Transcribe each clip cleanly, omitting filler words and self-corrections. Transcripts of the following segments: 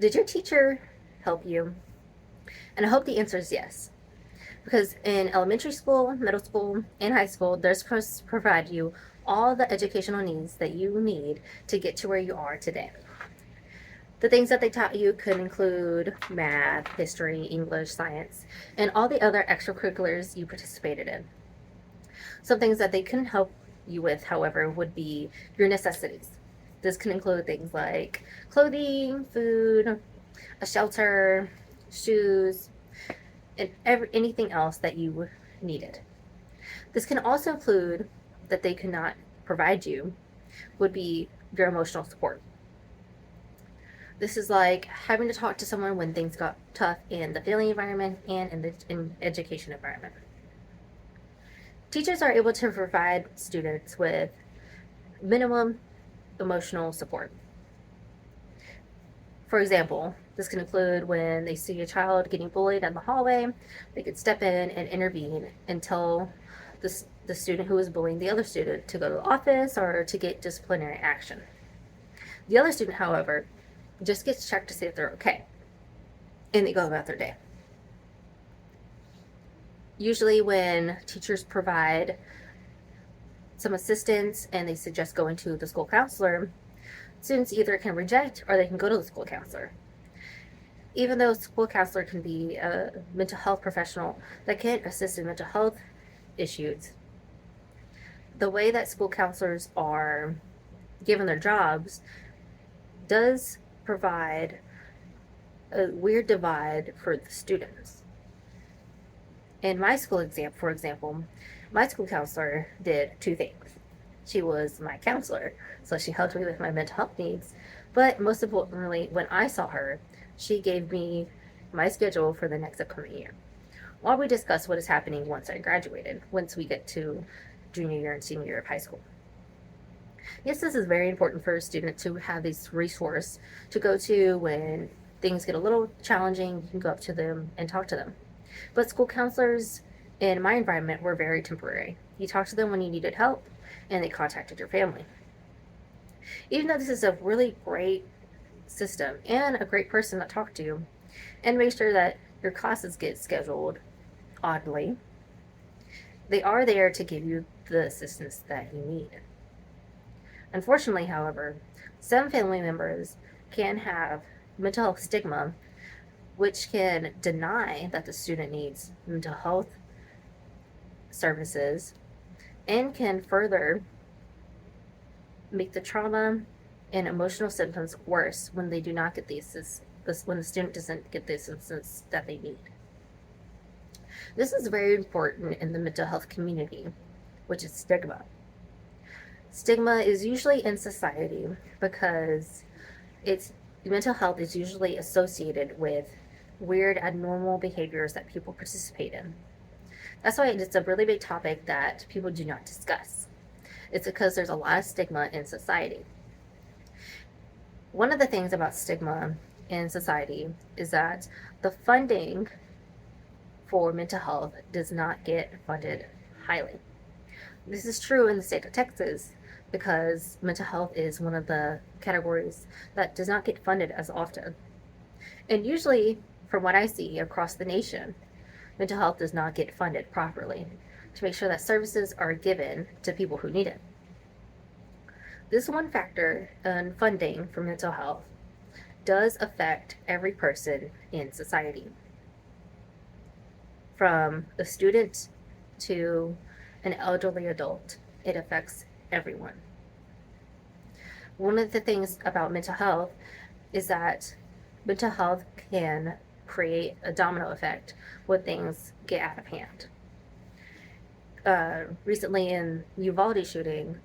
Did your teacher help you? And I hope the answer is yes. Because in elementary school, middle school, and high school, they're supposed to provide you all the educational needs that you need to get to where you are today. The things that they taught you could include math, history, English, science, and all the other extracurriculars you participated in. Some things that they couldn't help you with, however, would be your necessities. This can include things like clothing, food, a shelter, shoes, and anything else that you needed. This can also include that they could not provide you would be your emotional support. This is like having to talk to someone when things got tough in the family environment and in the education environment. Teachers are able to provide students with minimum emotional support. For example, this can include when they see a child getting bullied in the hallway, they could step in and intervene and tell the student who is bullying the other student to go to the office or to get disciplinary action. The other student, however, just gets checked to see if they're okay, and they go about their day. Usually when teachers provide some assistance and they suggest going to the school counselor, students either can reject or they can go to the school counselor. Even though a school counselor can be a mental health professional that can assist in mental health issues, the way that school counselors are given their jobs does provide a weird divide for the students. In my school for example, my school counselor did two things. She was my counselor, so she helped me with my mental health needs, but most importantly, when I saw her, she gave me my schedule for the next upcoming year, while we discussed what is happening once I graduated, once we get to junior year and senior year of high school. Yes, this is very important for a student to have this resource to go to when things get a little challenging. You can go up to them and talk to them. But school counselors in my environment were very temporary. You talked to them when you needed help, and they contacted your family. Even though this is a really great system and a great person to talk to, and make sure that your classes get scheduled oddly, they are there to give you the assistance that you need. Unfortunately, however, some family members can have mental health stigma, which can deny that the student needs mental health services and can further make the trauma and emotional symptoms worse when they do not get when the student doesn't get the assistance that they need. This is very important in the mental health community, which is stigma. Stigma is usually in society because mental health is usually associated with weird, abnormal behaviors that people participate in. That's why it's a really big topic that people do not discuss. It's because there's a lot of stigma in society. One of the things about stigma in society is that the funding for mental health does not get funded highly. This is true in the state of Texas because mental health is one of the categories that does not get funded as often. And usually, from what I see across the nation, mental health does not get funded properly to make sure that services are given to people who need it. This one factor in funding for mental health does affect every person in society, from a student to an elderly adult. It affects everyone. One of the things about mental health is that mental health can create a domino effect when things get out of hand. Recently in Uvalde shooting,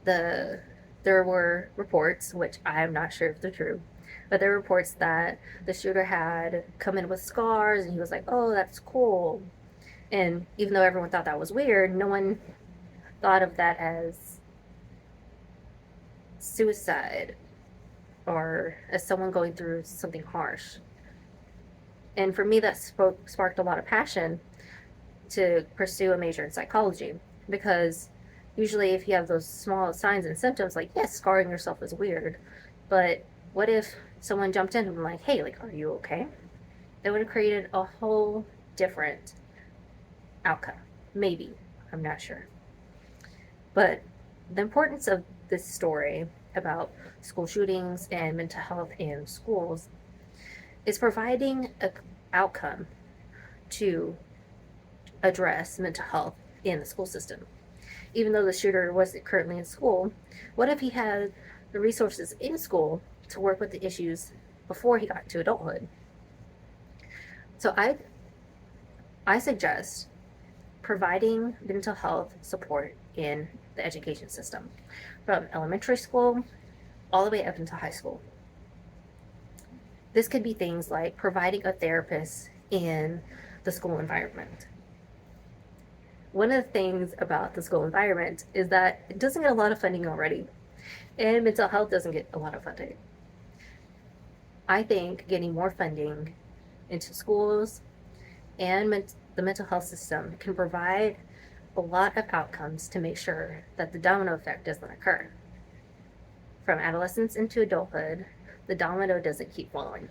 there were reports, which I'm not sure if they're true, but there were reports that the shooter had come in with scars and he was like, oh, that's cool. And even though everyone thought that was weird, no one thought of that as suicide or as someone going through something harsh. And for me, that sparked a lot of passion to pursue a major in psychology, because usually if you have those small signs and symptoms, like, yes, scarring yourself is weird, but what if someone jumped in and was like, hey, like, are you okay? That would have created a whole different outcome. Maybe. I'm not sure. But the importance of this story about school shootings and mental health in schools is providing an outcome to address mental health in the school system. Even though the shooter wasn't currently in school, what if he had the resources in school to work with the issues before he got to adulthood? So I suggest providing mental health support in the education system from elementary school all the way up into high school. This could be things like providing a therapist in the school environment. One of the things about the school environment is that it doesn't get a lot of funding already, and mental health doesn't get a lot of funding. I think getting more funding into schools and the mental health system can provide a lot of outcomes to make sure that the domino effect doesn't occur. From adolescence into adulthood, the domino doesn't keep falling.